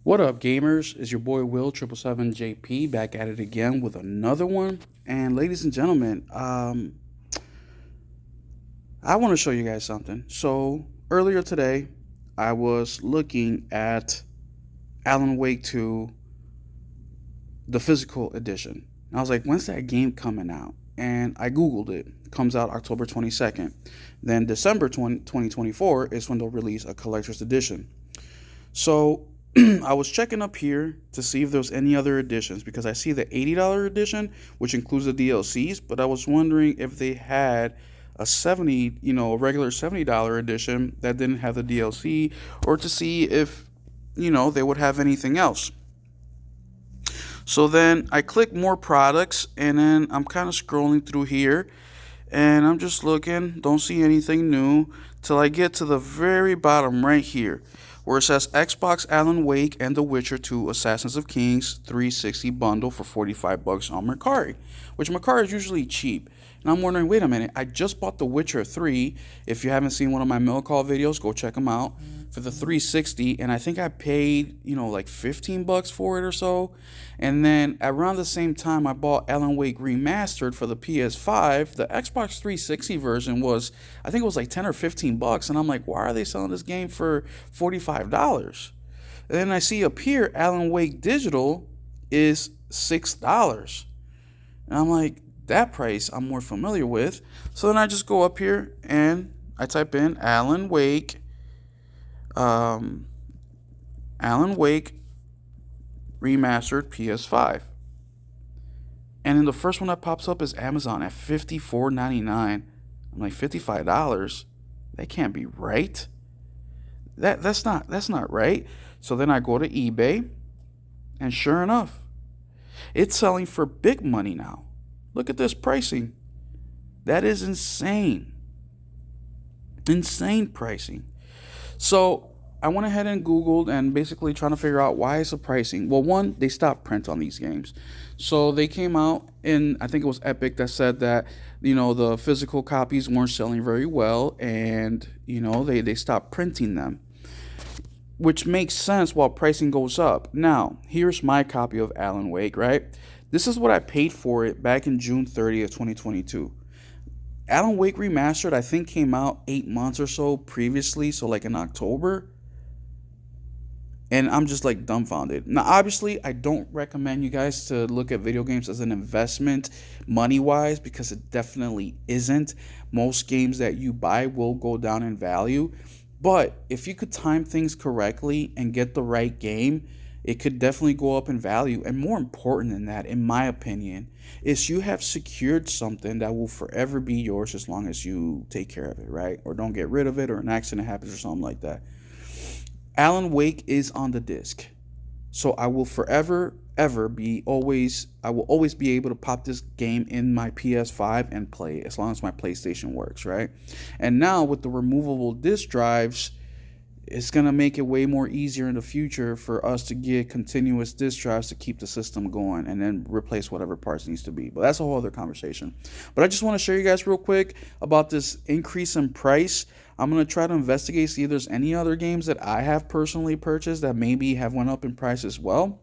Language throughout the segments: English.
What up, gamers? It's your boy Will 777JP back at it again with another one. And ladies and gentlemen, I want to show you guys something. So earlier today, I was looking at Alan Wake 2, the physical edition. And I was like, when's that game coming out? And I Googled it. It comes out October 22nd. Then December 2024 is when they'll release a collector's edition. So I was checking up here to see if there was any other editions because I see the $80 edition, which includes the DLCs, but I was wondering if they had a regular $70 edition that didn't have the DLC, or to see if, they would have anything else. So then I click more products, and then I'm kind of scrolling through here, and I'm just looking, don't see anything new, till I get to the very bottom right here, where it says Xbox Alan Wake and The Witcher 2 Assassins of Kings 360 bundle for $45 on Mercari, which Mercari is usually cheap. And I'm wondering, wait a minute, I just bought The Witcher 3. If you haven't seen one of my mail call videos, go check them out, for the 360, and I think I paid, like $15 for it or so. And then around the same time, I bought Alan Wake Remastered for the PS5. The Xbox 360 version was, I think it was like 10 or $15, and I'm like, why are they selling this game for $45? And then I see up here, Alan Wake Digital is $6. And I'm like, that price I'm more familiar with. So then I just go up here and I type in Alan Wake Remastered PS5. And then the first one that pops up is Amazon at $54.99. I'm like, $55? That can't be right. That's not right. So then I go to eBay, and sure enough, it's selling for big money now. Look at this pricing. That is insane. Insane pricing. So I went ahead and Googled and basically trying to figure out why is the pricing. Well, one, they stopped print on these games. So they came out in, I think it was Epic that said that, the physical copies weren't selling very well, and, they stopped printing them, which makes sense while pricing goes up. Now, here's my copy of Alan Wake, right? This is what I paid for it back in June 30th, 2022. Alan Wake Remastered, I think, came out 8 months or so previously, so like in October. And I'm just like dumbfounded. Now, obviously, I don't recommend you guys to look at video games as an investment money-wise, because it definitely isn't. Most games that you buy will go down in value. But if you could time things correctly and get the right game, it could definitely go up in value. And more important than that, in my opinion, is you have secured something that will forever be yours as long as you take care of it, right? Or don't get rid of it, or an accident happens or something like that. Alan Wake is on the disc. So I will forever, ever I will always be able to pop this game in my PS5 and play it as long as my PlayStation works, right? And now with the removable disc drives, it's going to make it way more easier in the future for us to get continuous disk drives to keep the system going, and then replace whatever parts needs to be. But that's a whole other conversation. But I just want to show you guys real quick about this increase in price. I'm going to try to investigate, see if there's any other games that I have personally purchased that maybe have went up in price as well.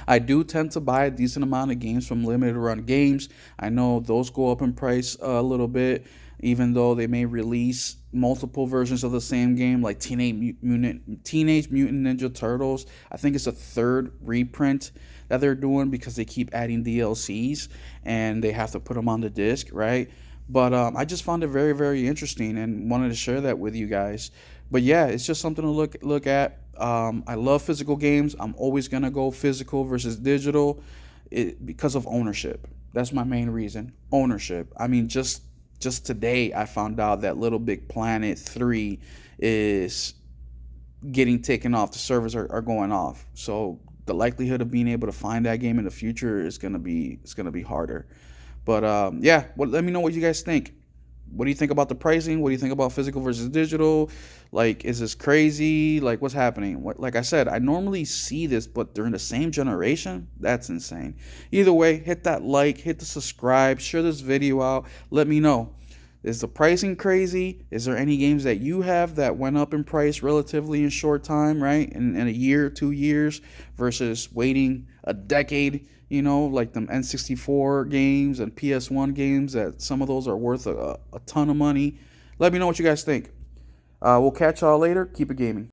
I do tend to buy a decent amount of games from limited run games. I know those go up in price a little bit, even though they may release multiple versions of the same game, like Teenage Mutant Ninja Turtles. I think it's a third reprint that they're doing because they keep adding DLCs and they have to put them on the disc, right? But I just found it very, very interesting and wanted to share that with you guys. But yeah, it's just something to look at. I love physical games. I'm always gonna go physical versus digital, because of ownership. That's my main reason. Ownership. I mean, just today I found out that Little Big Planet 3 is getting taken off. The servers are going off. So the likelihood of being able to find that game in the future is gonna be harder. But yeah, let me know what you guys think. What do you think about the pricing? What do you think about physical versus digital? Like, is this crazy? Like, what's happening? Like I said, I normally see this, but during the same generation, that's insane. Either way, hit that like, hit the subscribe, share this video out. Let me know. Is the pricing crazy? Is there any games that you have that went up in price relatively in short time, right? In a year, 2 years, versus waiting a decade, like them N64 games and PS1 games that some of those are worth a ton of money. Let me know what you guys think. We'll catch y'all later. Keep it gaming.